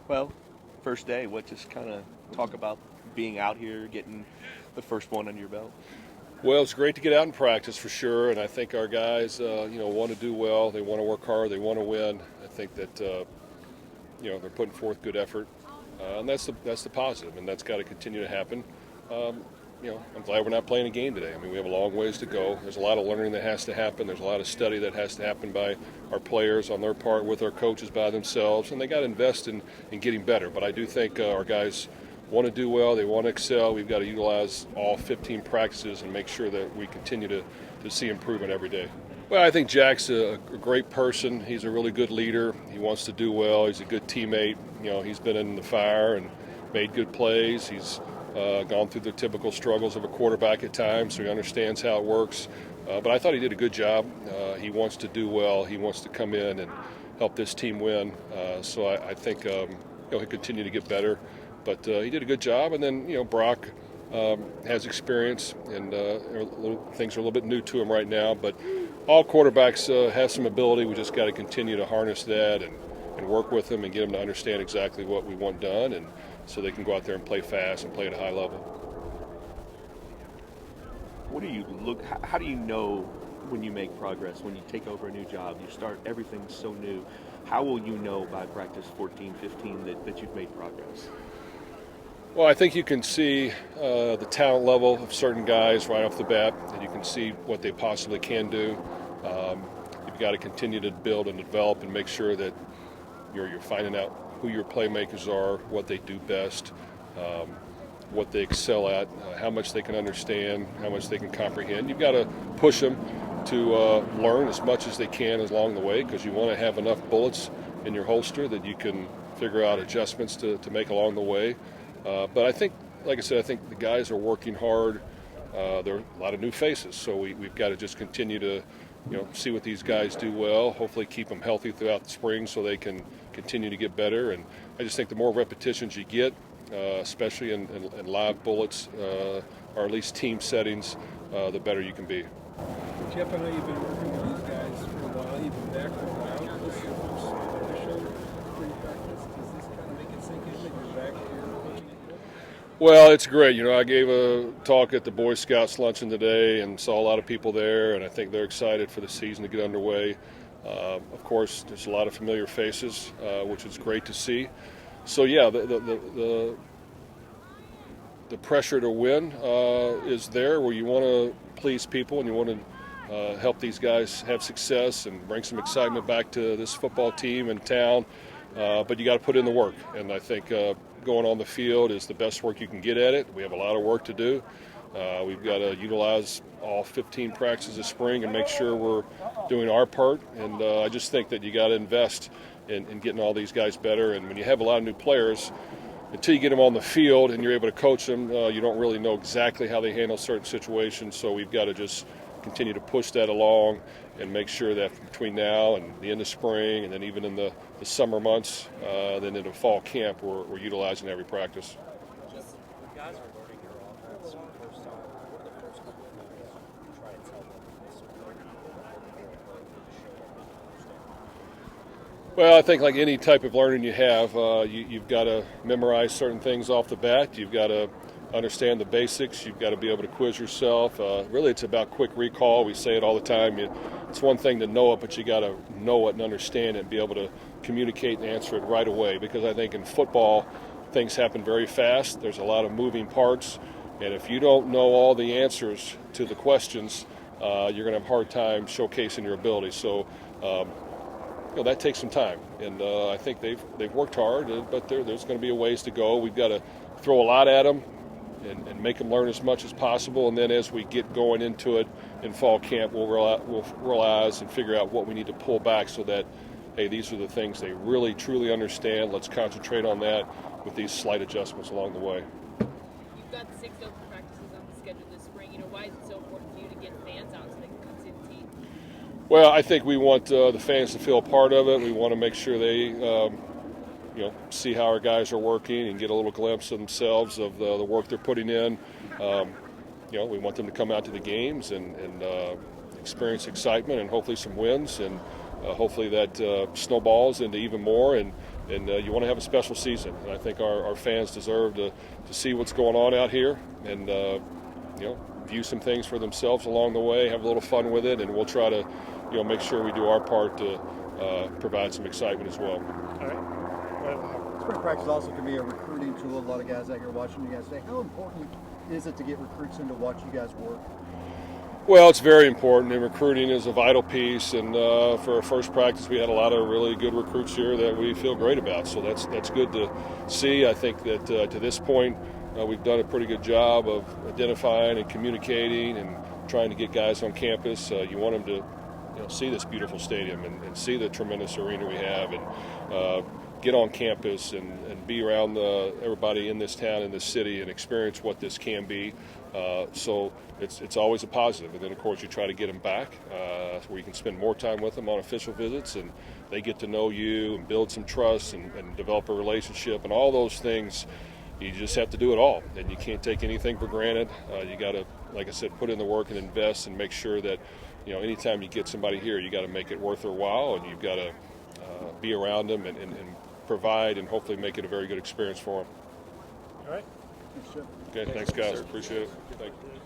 Well, first day, what just kind of talk about being out here, getting the first one under your belt? Well, it's great to get out and practice for sure, and I think our guys, want to do well. They want to work hard. They want to win. I think that they're putting forth good effort, and that's the positive, and that's got to continue to happen. I'm glad we're not playing a game today. I mean, we have a long ways to go. There's a lot of learning that has to happen. There's a lot of study that has to happen by our players on their part, with our coaches by themselves, and they got to invest in getting better. But I do think our guys want to do well. They want to excel. We've got to utilize all 15 practices and make sure that we continue to see improvement every day. Well, I think Jack's a great person. He's a really good leader. He wants to do well. He's a good teammate. He's been in the fire and made good plays. He's gone through the typical struggles of a quarterback at times, so he understands how it works. But I thought he did a good job. He wants to do well. He wants to come in and help this team win. So I think he'll continue to get better. But he did a good job. And then, Brock has experience, and things are a little bit new to him right now. But all quarterbacks have some ability. We just got to continue to harness that and work with them and get them to understand exactly what we want done, and so they can go out there and play fast and play at a high level. How do you know when you make progress, when you take over a new job, you start, everything's so new? How will you know by practice 14, 15 that you've made progress? Well, I think you can see the talent level of certain guys right off the bat, and you can see what they possibly can do. You've got to continue to build and develop and make sure that you're finding out who your playmakers are, what they do best, what they excel at, how much they can understand, how much they can comprehend. You've got to push them to learn as much as they can along the way, because you want to have enough bullets in your holster that you can figure out adjustments to make along the way. But I think, like I said, I think the guys are working hard. There are a lot of new faces, so we've got to just continue to see what these guys do well, hopefully keep them healthy throughout the spring so they can continue to get better. And I just think the more repetitions you get, especially in live bullets, or at least team settings, the better you can be. Jeff, I know you've been working with these guys for a while. You've been back for a while. This is your first initial pre-practice. Does this kind of make it sink in that you're back here coaching again? Well, it's great. I gave a talk at the Boy Scouts luncheon today and saw a lot of people there, and I think they're excited for the season to get underway. Of course, there's a lot of familiar faces, which is great to see. So, yeah, the pressure to win is there, where you want to please people and you want to help these guys have success and bring some excitement back to this football team and town. But you got to put in the work, and I think going on the field is the best work you can get at it. We have a lot of work to do. We've got to utilize all 15 practices this spring and make sure we're doing our part. And I just think that you got to invest in getting all these guys better. And when you have a lot of new players, until you get them on the field and you're able to coach them, you don't really know exactly how they handle certain situations. So we've got to just continue to push that along and make sure that between now and the end of spring, and then even in the summer months, then into fall camp, we're utilizing every practice. Just the guys are learning your offense for the first time. What are the first couple of things you try to tell them this spring? Well, I think like any type of learning you have, you've got to memorize certain things off the bat. You've got to understand the basics. You've got to be able to quiz yourself. Really, it's about quick recall. We say it all the time. It's one thing to know it, but you got to know it and understand it and be able to communicate and answer it right away. Because I think in football, things happen very fast. There's a lot of moving parts. And if you don't know all the answers to the questions, you're going to have a hard time showcasing your ability. So, that takes some time. And I think they've worked hard, but there's going to be a ways to go. We've got to throw a lot at them and make them learn as much as possible. And then as we get going into it in fall camp, we'll realize and figure out what we need to pull back so that, hey, these are the things they really, truly understand. Let's concentrate on that with these slight adjustments along the way. You've got 6 open practices on the schedule this spring. Why is it so important for you to get fans out so they can come see the team? Well, I think we want the fans to feel a part of it. We want to make sure they see how our guys are working and get a little glimpse of themselves, of the work they're putting in. We want them to come out to the games and experience excitement and hopefully some wins, and hopefully that snowballs into even more. And and you want to have a special season. And I think our fans deserve to see what's going on out here, and view some things for themselves along the way, have a little fun with it, and we'll try to make sure we do our part to provide some excitement as well. All right. Spring practice also can be a recruiting tool. A lot of guys out here watching you guys today. How important is it to get recruits in to watch you guys work? Well, it's very important, and recruiting is a vital piece. And for our first practice, we had a lot of really good recruits here that we feel great about. So that's good to see. I think that to this point, we've done a pretty good job of identifying and communicating and trying to get guys on campus. You want them to see this beautiful stadium and see the tremendous arena we have, and get on campus and be around everybody in this town, in this city, and experience what this can be. So it's always a positive. And then, of course, you try to get them back where you can spend more time with them on official visits, and they get to know you and build some trust and develop a relationship, and all those things. You just have to do it all, and you can't take anything for granted. You got to, like I said, put in the work and invest and make sure that, anytime you get somebody here, you got to make it worth their while, and you've got to be around them and provide and hopefully make it a very good experience for them. All right. Okay, thanks guys. Appreciate it. Thank you.